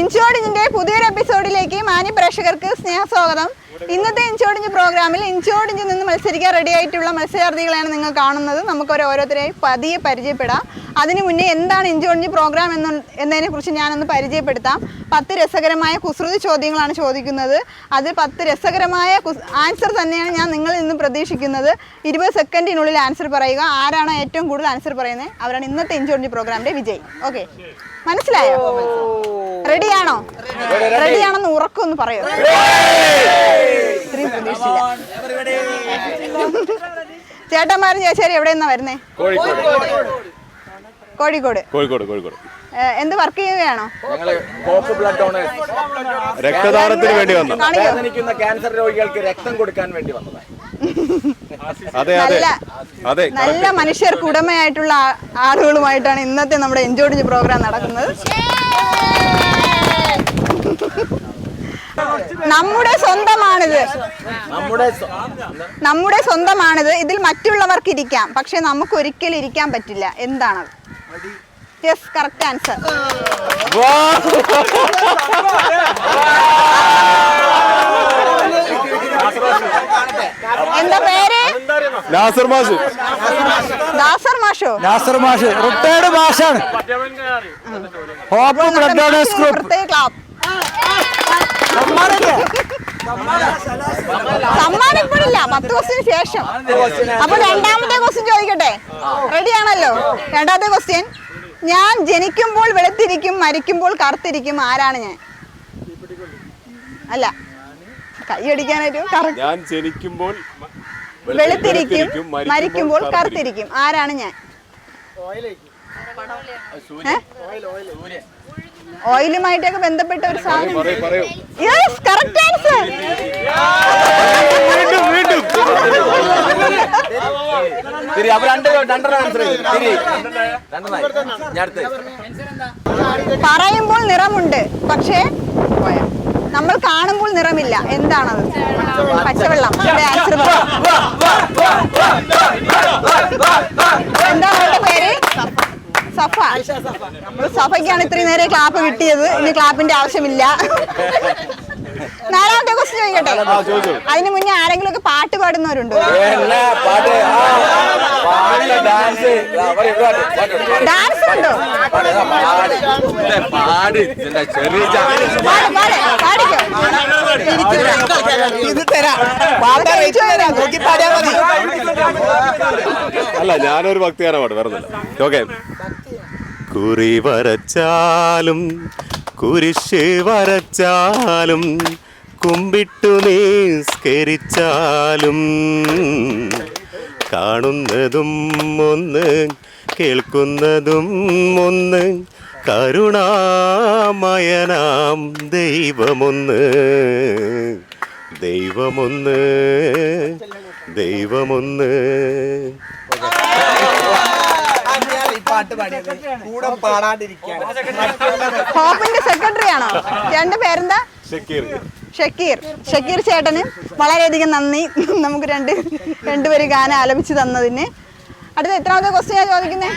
ഇഞ്ചോടിഞ്ചിന്റെ പുതിയൊരു എപ്പിസോഡിലേക്ക് മാന്യ പ്രേക്ഷകർക്ക് സ്നേഹസ്വാഗതം. ഇന്നത്തെ ഇഞ്ചോടിഞ്ച് പ്രോഗ്രാമിൽ ഇഞ്ചോടിഞ്ചിൽ നിന്ന് മത്സരിക്കാൻ റെഡി ആയിട്ടുള്ള മത്സരാർത്ഥികളെയാണ് നിങ്ങൾ കാണുന്നത്. നമുക്ക് ഓരോരുത്തരെയും പതിയെ പരിചയപ്പെടാം. അതിനു മുന്നേ എന്താണ് ഇഞ്ചോടിഞ്ച് പ്രോഗ്രാം എന്നതിനെ കുറിച്ച് ഞാനൊന്ന് പരിചയപ്പെടുത്താം. 10 രസകരമായ കുസൃതി ചോദ്യങ്ങളാണ് ചോദിക്കുന്നത്. അത് 10 രസകരമായ ആൻസർ തന്നെയാണ് ഞാൻ നിങ്ങളിൽ നിന്ന് പ്രതീക്ഷിക്കുന്നത്. 20 സെക്കൻഡിനുള്ളിൽ ആൻസർ പറയുക. ആരാണ് ഏറ്റവും കൂടുതൽ ആൻസർ പറയുന്നത് അവരാണ് ഇന്നത്തെ ഇഞ്ചോടിഞ്ച് പ്രോഗ്രാമിന്റെ വിജയി. ഓക്കെ, മനസ്സിലായോ? റെഡിയാണോ? റെഡിയാണെന്ന് ഉറക്കൊന്ന് പറയോ? ഇത്രയും പ്രതീക്ഷിച്ചില്ല. ചേട്ടന്മാരും ചേച്ചേരി എവിടെ നിന്നാ വരുന്നേ? കോഴിക്കോട്. എന്ത് വർക്ക് ചെയ്യുകയാണോ? രക്തദാനത്തിന് വേണ്ടി വന്നു. ക്യാൻസർ രോഗികൾക്ക് രക്തം കൊടുക്കാൻ വേണ്ടി വന്നതാണ്. നല്ല മനുഷ്യർക്ക് ഉടമയായിട്ടുള്ള ആളുകളുമായിട്ടാണ് ഇന്നത്തെ നമ്മുടെ ഇഞ്ചോടിഞ്ച് പ്രോഗ്രാം നടക്കുന്നത്. നമ്മുടെ സ്വന്തമാണിത്. ഇതിൽ മറ്റുള്ളവർക്ക് ഇരിക്കാം, പക്ഷെ നമുക്ക് ഒരിക്കലും ഇരിക്കാൻ പറ്റില്ല. എന്താണത്? Yes, correct answer. എന്താ പേര്? നാസർ മാഷ്. നാസർ മാഷോ? നാസർ മാഷ് റിട്ടയർഡ് മാഷാണ്. Hope blood donors group. സമ്മാനം ഇപ്പോഴില്ല, 10 ക്വസ്റ്റ്യന് ശേഷം. അപ്പൊ രണ്ടാമത്തെ ക്വസ്റ്റ്യൻ ചോദിക്കട്ടെ? റെഡി ആണല്ലോ? രണ്ടാമത്തെ ക്വസ്റ്റ്യൻ: ഞാൻ ജനിക്കുമ്പോൾ വെളുത്തിരിക്കും, മരിക്കുമ്പോൾ കറുത്തിരിക്കും. ആരാണ് ഞാൻ? അല്ല, കൈയടിക്കാനൊരു. ഞാൻ ജനിക്കുമ്പോൾ വെളുത്തിരിക്കും, മരിക്കുമ്പോൾ കറുത്തിരിക്കും. ആരാണ് ഞാൻ? ഓയിലുമായിട്ടൊക്കെ ബന്ധപ്പെട്ട ഒരു സാധനം. Yes, correct answer. പറയുമ്പോൾ നിറമുണ്ട്, പക്ഷേ നമ്മൾ കാണുമ്പോൾ നിറമില്ല. എന്താണത്? പച്ചവെള്ളം. ആൻസർ എന്താ അവരുടെ പേര്? സഫ. സഫയ്ക്കാണ് ഇത്രയും നേരം ക്ലാപ്പ് കിട്ടിയത്. ഇനി ക്ലാപ്പിന്റെ ആവശ്യമില്ല. നാലാമത്തെ ക്വസ്റ്റ്യൻ ചോദിക്കട്ടെ? അതിന് മുന്നേ ആരെങ്കിലും ഒക്കെ പാട്ട് പാടുന്നവരുണ്ടോ? ഡാൻസ് ഉണ്ടോ? അല്ല, ഞാനൊരു ഭക്തിഗാന പാട്ട് വരുന്നില്ല. ഓക്കെ. കുറി വരച്ചാലും കുരിശ് വരച്ചാലും കുമ്പിട്ടു നിസ്കരിച്ചാലും കാണുന്നതും ഒന്ന് കേൾക്കുന്നതും ഒന്ന് കരുണാമയനാം ദൈവമൊന്ന് ദൈവമൊന്ന് ദൈവമൊന്ന്. ഹോപ്പിന്റെ സെക്രട്ടറി ആണോ? രണ്ട് പേരെന്താ? ഷക്കീർ ചേട്ടന് വളരെയധികം നന്ദി. നമുക്ക് രണ്ടുപേര് ഗാനം ആലപിച്ച് തന്നതിന്. അടുത്ത എത്രാമത്തെ ക്വസ്റ്റ്യൻ ചോദിക്കുന്നേ?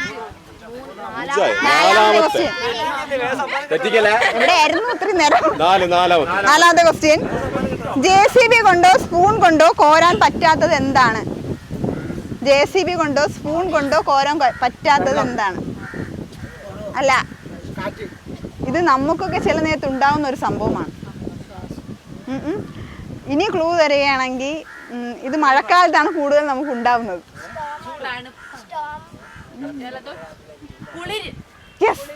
എവിടെയായിരുന്നു ഇത്രയും നേരം? നാലാമത്തെ ക്വസ്റ്റ്യൻ: JCB കൊണ്ടോ സ്പൂൺ കൊണ്ടോ കോരാൻ പറ്റാത്തത് എന്താണ്? JCB കൊണ്ടോ സ്പൂൺ കൊണ്ടോ കോരാൻ പറ്റാത്തത് എന്താണ്? അല്ല, ഇത് നമുക്കൊക്കെ ചില നേരത്ത് ഉണ്ടാവുന്ന ഒരു സംഭവമാണ്. ഇനി ക്ലൂ തരികയാണെങ്കിൽ ഇത് മഴക്കാലത്താണ് കൂടുതൽ നമുക്ക് ഉണ്ടാവുന്നത്. യെസ്,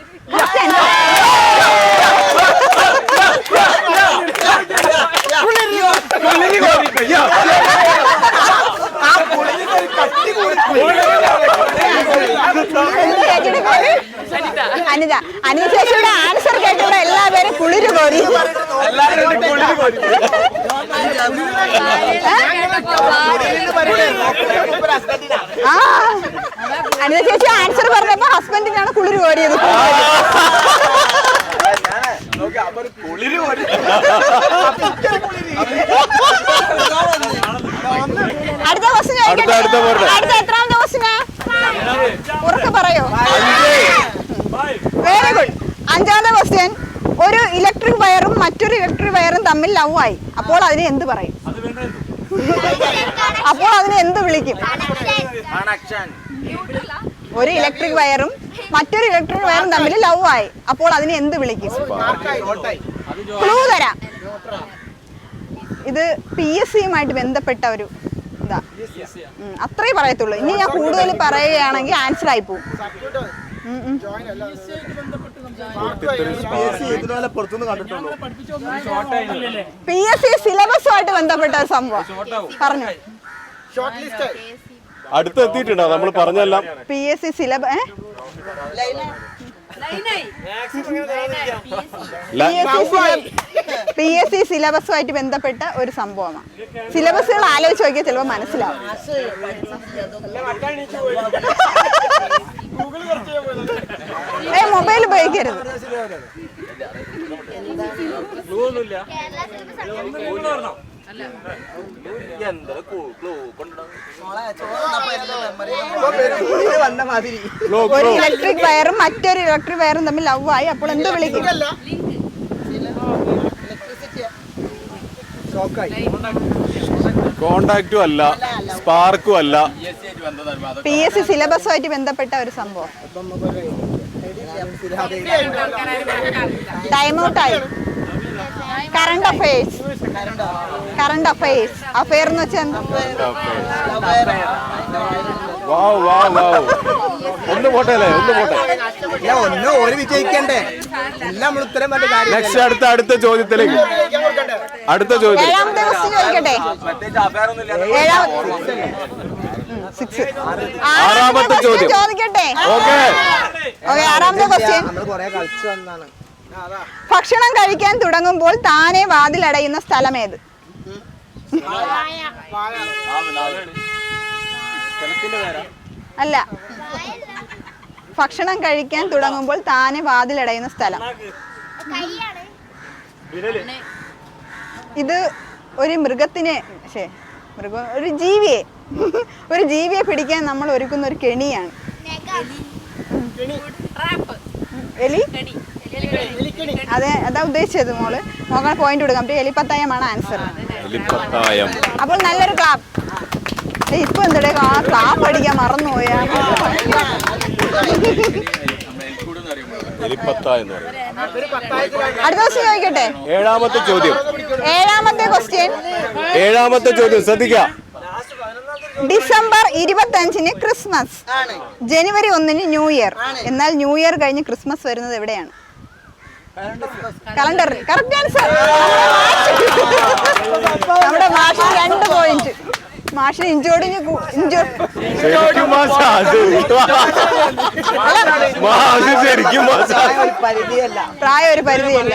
അനിത. അനിത ചേച്ചിയുടെ ആൻസർ കേട്ടൂടെ എല്ലാവരും കുളിര് കോരി. അനിത ചേച്ചി ആൻസർ പറഞ്ഞപ്പോ ഹസ്ബൻഡിനാണ് കുളിര് കോരിയത്. അടുത്ത ക്വസ്റ്റ്യൻ അടുത്ത എത്രാമത്തെ ക്വസ്റ്റ്യനാ? ഉറക്കെ പറയോ? Very good. 5ാമത്തെ ക്വസ്റ്റ്യൻ: ഒരു ഇലക്ട്രിക് തമ്മിൽ ലവ് ആയി, അപ്പോൾ അതിനെ എന്ത് പറയും? അപ്പോൾ അതിനെ എന്ത് വിളിക്കും? ഒരു ഇലക്ട്രിക് വയറും മറ്റൊരു ഇലക്ട്രിക് വയറും തമ്മിൽ ലവ് ആയി, അപ്പോൾ അതിനെ എന്ത് വിളിക്കും? ക്ലൂ തരാം. ഇത് PSCയുമായിട്ട് ബന്ധപ്പെട്ട ഒരു ഇതാ. അത്രേ പറയത്തുള്ളൂ. ഇനി ഞാൻ കൂടുതൽ പറയുകയാണെങ്കിൽ ആൻസർ ആയി പോകും. PSC സിലബസുമായിട്ട് ബന്ധപ്പെട്ട ഒരു സംഭവം പറഞ്ഞു. അടുത്തെത്തിയിട്ടുണ്ടോ നമ്മൾ പറഞ്ഞെല്ലാം? PSC സിലബസ് PSC സിലബസുമായിട്ട് ബന്ധപ്പെട്ട ഒരു സംഭവമാണ്. സിലബസുകൾ ആലോചിച്ച് നോക്കിയാൽ ചിലപ്പോൾ മനസ്സിലാവും. മൊബൈൽ ഉപയോഗിക്കരുത്. ഒരു ഇലക്ട്രിക് വയറും മറ്റൊരു ഇലക്ട്രിക് വയറും തമ്മിൽ ലവ് ആയി, അപ്പോൾ എന്ത് വിളിക്കും? കോണ്ടാക്റ്റും അല്ല, സ്പാർക്കും അല്ല. PSC സിലബസുമായിട്ട് ബന്ധപ്പെട്ട ഒരു സംഭവം. ടൈം ഔട്ട് ആയി. Current affairs. അഫയർ എന്ന് വെച്ചാൽ ഒന്ന് പോട്ടെ അല്ലേ? ഒന്ന് പോട്ടെ. നെക്സ്റ്റ് അടുത്ത ചോദ്യത്തിലേക്ക്. അടുത്ത ചോദ്യം. ഏഴാമത്തെ ക്വസ്റ്റ്യൻ ചോദിക്കട്ടെ. ആറാമത്തെ ചോദ്യം ചോദിക്കട്ടെ. ഓക്കെ. ആറാമത്തെ ക്വസ്റ്റ്യൻ. ഭക്ഷണം കഴിക്കാൻ തുടങ്ങുമ്പോൾ താനെ വാതിലടയുന്ന സ്ഥലമേത്? അല്ല, ഭക്ഷണം കഴിക്കാൻ തുടങ്ങുമ്പോൾ താനെ വാതിലടയുന്ന സ്ഥലം. ഇത് ഒരു മൃഗത്തിനെ ഒരു ജീവിയെ പിടിക്കാൻ നമ്മൾ ഒരുക്കുന്ന ഒരു കെണിയാണ്. എലി? അതെ, അതാ ഉദ്ദേശിച്ചത്. മോള് നോക്കാൻ പോയിന്റ് കൊടുക്കാം. എലിപ്പത്തായമാണ് ആൻസർ. അപ്പോൾ നല്ലൊരു ക്ലാപ്പ്. ഇപ്പൊ എന്താ ക്ലാപ്പ് അടിക്കാൻ മറന്നുപോയാ? അടുത്ത ക്വസ്റ്റ്യൻ ചോദിക്കട്ടെ. ഏഴാമത്തെ ചോദ്യം. ഏഴാമത്തെ ചോദ്യം ശ്രദ്ധിക്കുക. ഡിസംബർ 25-ന് ക്രിസ്മസ്, ജനുവരി 1-ന് ന്യൂ ഇയർ. എന്നാൽ ന്യൂ ഇയർ കഴിഞ്ഞ് ക്രിസ്മസ് വരുന്നത് എവിടെയാണ്? കലണ്ടർ. Correct answer. നമ്മുടെ മാഷിന് 2 പോയിന്റ്. മാഷിന് ഇഞ്ചോടിഞ്ഞ് പ്രായം ഒരു പരിധിയല്ല.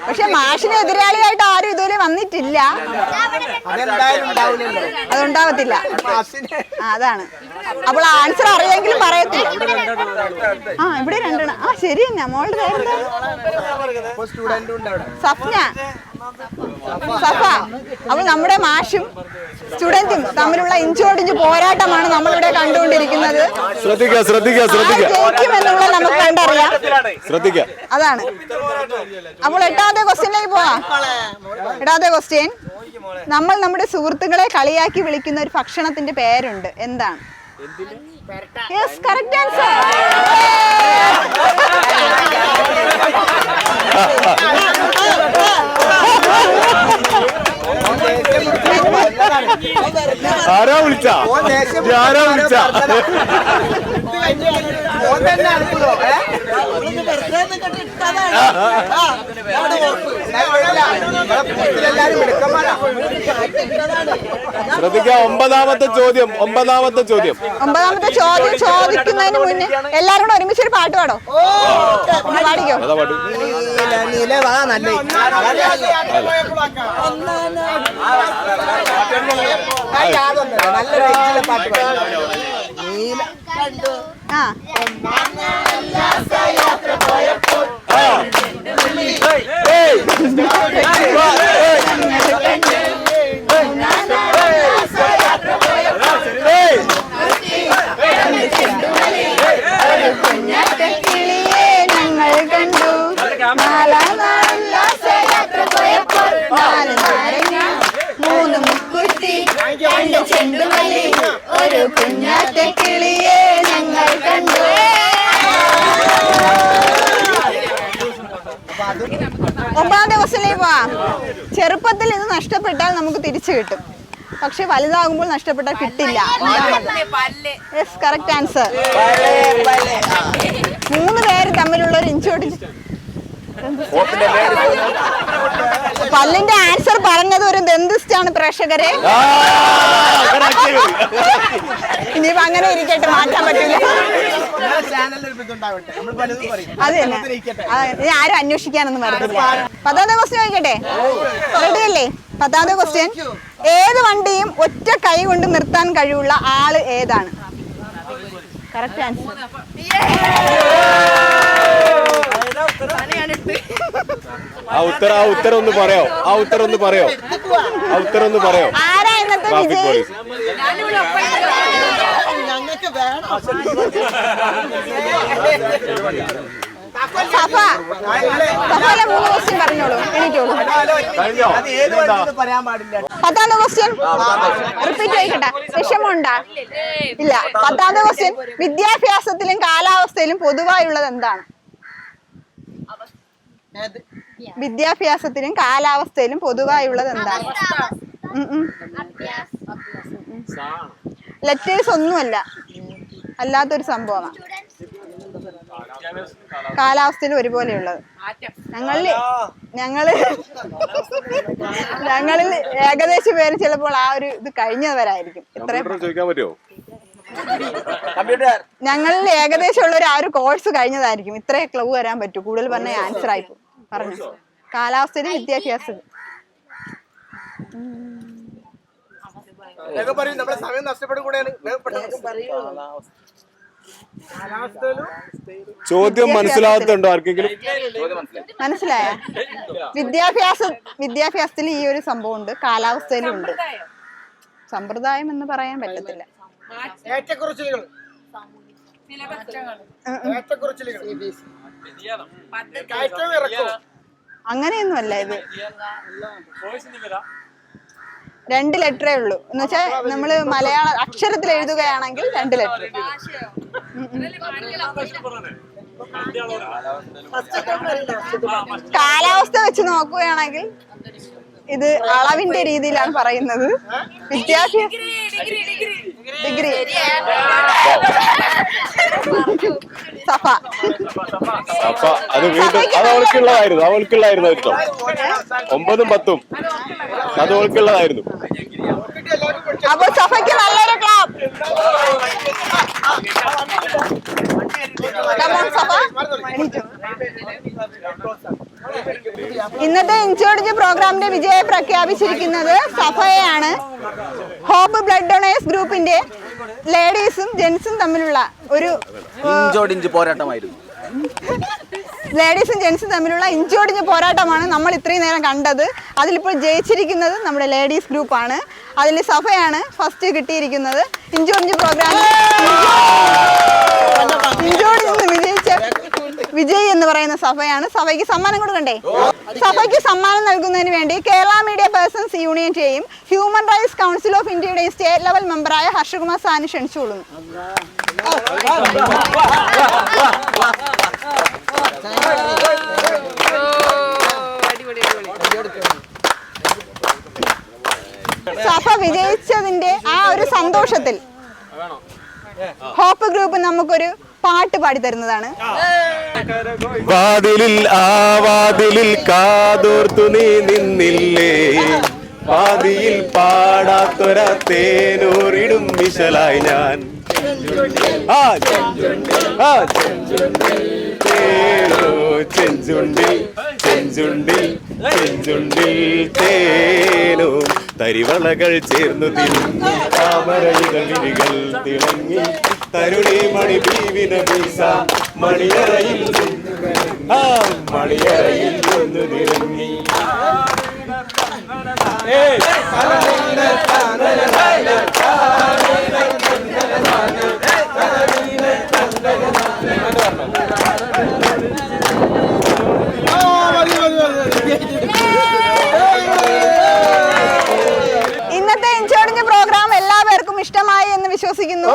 പക്ഷെ മാഷിന് എതിരാളിയായിട്ട് ആരും ഇതുവരെ വന്നിട്ടില്ല. അതുണ്ടാവത്തില്ല. അതാണ്. അപ്പോൾ ആൻസർ അറിയാമെങ്കിലും പറയത്തില്ല. ഇവിടെ 2. ശരി തന്നെ. മോളുടെ പേരെന്താ? സഫ്ന. സഫ. അപ്പോൾ നമ്മുടെ മാഷും സ്റ്റുഡന്റും തമ്മിലുള്ള ഇഞ്ചോടിഞ്ച് പോരാട്ടമാണ് നമ്മളിവിടെ കണ്ടുകൊണ്ടിരിക്കുന്നത്. ജയിക്കുമെന്നുള്ള നമുക്ക് കണ്ടറിയാം. അതാണ്. അപ്പോൾ 8ാമത്തെ ക്വസ്റ്റ്യനിലേക്ക് പോവാം. 8ാമത്തെ ക്വസ്റ്റ്യൻ. നമ്മൾ നമ്മുടെ സുഹൃത്തുക്കളെ കളിയാക്കി വിളിക്കുന്ന ഒരു ഭക്ഷണത്തിന്റെ പേരുണ്ട്. എന്താണ്? Yes, correct answer. ആരാ വിളിച്ച? ശ്രദ്ധിക്കാം. 9ാമത്തെ ചോദ്യം ചോദിക്കുന്നതിന് മുന്നേ എല്ലാരും കൂടെ ഒരുമിച്ചൊരു പാട്ട് പാടോ? പാടിക്കോ. ചെണ്ടുമല്ലി ഒരു കുഞ്ഞാറ്റ കിളിയെ ഞങ്ങൾ കണ്ടു. ഒമ്പതാമത്തെ ക്വസ്റ്റ്യനിലേക്ക് പോവാം. ചെറുപ്പത്തിൽ ഇത് നഷ്ടപ്പെട്ടാൽ നമുക്ക് തിരിച്ചു കിട്ടും, പക്ഷെ വലുതാകുമ്പോൾ നഷ്ടപ്പെട്ടാൽ കിട്ടില്ല. Yes, correct answer. 3 പേര് തമ്മിലുള്ള ഒരു ഇഞ്ചോടിഞ്ച്. പല്ലിന്റെ ആൻസർ പറഞ്ഞത് ഒരു ദന്തിസ്റ്റ് ആണ് പ്രേക്ഷകരെ. ഇനിയിപ്പോ അങ്ങനെ ഇരിക്കട്ടെ, മാറ്റാൻ പറ്റില്ല. അത് തന്നെ, ആരും അന്വേഷിക്കാനൊന്നും വരത്തില്ല. 10ാമത്തെ ക്വസ്റ്റ്യൻ ചോദിക്കട്ടെ, റെഡിയല്ലേ? 10ാമത്തെ ക്വസ്റ്റ്യൻ, ഏത് വണ്ടിയും ഒറ്റ കൈ കൊണ്ട് നിർത്താൻ കഴിവുള്ള ആള് ഏതാണ്? Correct answer. ഉത്തരം ഒന്ന് പറയോ? ഉത്തരം ഒന്ന് പറയോ? ആരാ ഇന്നത്തെ വിജയി? സഫയിലെ 3 ക്വസ്റ്റ്യൻ പറഞ്ഞോളൂ, എണീറ്റോളൂ. 10ാമത്തെ ക്വസ്റ്റ്യൻ റിപ്പീറ്റ് ചെയ്യട്ടെ, വിഷമമുണ്ടാ? ഇല്ല. 10ാമത്തെ ക്വസ്റ്റ്യൻ, വിദ്യാഭ്യാസത്തിലും കാലാവസ്ഥയിലും പൊതുവായുള്ളത് എന്താണ്? വിദ്യാഭ്യാസത്തിലും കാലാവസ്ഥയിലും പൊതുവായുള്ളത് എന്താണ്? ലെറ്റേഴ്സ് ഒന്നുമല്ല, അല്ലാത്തൊരു സംഭവമാണ്. കാലാവസ്ഥയിൽ ഒരുപോലെയുള്ളത്. ഞങ്ങളിൽ ഏകദേശം പേര് ചിലപ്പോൾ ആ ഒരു ഇത് കഴിഞ്ഞവരായിരിക്കും. ചോദിക്കാൻ പറ്റുമോ? ഞങ്ങളിൽ ഏകദേശം ഉള്ളവർ ആ ഒരു കോഴ്സ് കഴിഞ്ഞതായിരിക്കും. ഇത്രേ ക്ലൂ വരാൻ പറ്റൂ. കൂടുതൽ പറഞ്ഞ ആൻസർ ആയിപ്പോ പറഞ്ഞു. കാലാവസ്ഥയിലും വിദ്യാഭ്യാസം. ചോദ്യം മനസ്സിലാകത്തുണ്ടോ ആർക്കെങ്കിലും? മനസ്സിലായ? വിദ്യാഭ്യാസത്തിൽ ഈ ഒരു സംഭവം ഉണ്ട്, കാലാവസ്ഥയിലും ഉണ്ട്. സമ്പ്രദായം എന്ന് പറയാൻ പറ്റത്തില്ല. അങ്ങനെയൊന്നുമല്ല ഇത്. 2 ലെറ്ററേ ഉള്ളൂ. എന്ന് വെച്ചാൽ നമ്മള് മലയാള അക്ഷരത്തിൽ എഴുതുകയാണെങ്കിൽ 2 ലെറ്റർ. കാലാവസ്ഥ വെച്ച് നോക്കുകയാണെങ്കിൽ ഇത് അളവിന്റെ രീതിയിലാണ് പറയുന്നത്. വിദ്യാഭ്യാസം ഡിഗ്രി. സഫ അത് വീണ്ടും അത് അവൾക്കുള്ളതായിരുന്നു കേട്ടോ. 9ഉം 10ഉം അത് അവൾക്കുള്ളതായിരുന്നു. അപ്പൊ സഫയ്ക്ക് നല്ലൊരു ക്ലാപ്പ്. ഇന്നത്തെ ഇൻചോർജ് പ്രോഗ്രാമിന്റെ വിജയം പ്രഖ്യാപിച്ചിരിക്കുന്നത് സഫയാണ്. ഹോപ്പ് ബ്ലഡ് ഡൊണേഴ്സ് ഗ്രൂപ്പിന്റെ ലേഡീസും ജെന്റ്സും തമ്മിലുള്ള ഒരു പോരാട്ടമായിരുന്നു. ലേഡീസും ജെന്റ്സും തമ്മിലുള്ള ഇഞ്ചോടിഞ്ഞ പോരാട്ടമാണ് നമ്മൾ ഇത്രയും നേരം കണ്ടത്. അതിലിപ്പോൾ ജയിച്ചിരിക്കുന്നത് നമ്മുടെ ലേഡീസ് ഗ്രൂപ്പാണ്. അതിൽ സഫയാണ് ഫസ്റ്റ് കിട്ടിയിരിക്കുന്നത്. ഇഞ്ചോടിഞ്ഞ് പ്രോഗ്രാം ഇഞ്ചോടിഞ്ഞ് വിജയിച്ച വിജയ് എന്ന് പറയുന്ന സഫയാണ്. സഫയ്ക്ക് സമ്മാനം കൊടുക്കണ്ടേ? സഫയ്ക്ക് സമ്മാനം നൽകുന്നതിന് വേണ്ടി കേരള മീഡിയ പേഴ്സൺസ് യൂണിയന്റെയും ഹ്യൂമൻ റൈറ്റ്സ് കൗൺസിൽ ഓഫ് ഇന്ത്യയുടെയും സ്റ്റേറ്റ് ലെവൽ മെമ്പറായ ഹർഷകുമാർ സാനി ക്ഷണിച്ചുകൊള്ളുന്നു. സഫ വിജയിച്ചതിന്റെ ആ ഒരു സന്തോഷത്തിൽ ഹോപ്പ് ഗ്രൂപ്പ് നമുക്കൊരു പാട്ട് പാടിത്തരുന്നതാണ്. വാതിലിൽ ആ വാതിലിൽ കാതോർത്തു നീ നിന്നില്ലേ, പാതിയിൽ പാടാത്തൊര തേനൂറിടും വിശലായി ഞാൻ. ചെഞ്ചുണ്ടിൽ ചെഞ്ചുണ്ടിൽ ചെഞ്ചുണ്ടിൽ തേനോ തരിവളകൾ ചേർന്നു തിരിഞ്ഞു താമരയികൾ വിരികൾ തിളങ്ങി തരുണി മണി ബീവിന ബീസ മണിയറയിൽ മണിയറയിൽ ഒന്ന് തിളങ്ങി. ഇന്നത്തെ ഇൻചോർജ് പ്രോഗ്രാം എല്ലാവർക്കും വിശ്വസിക്കുന്നു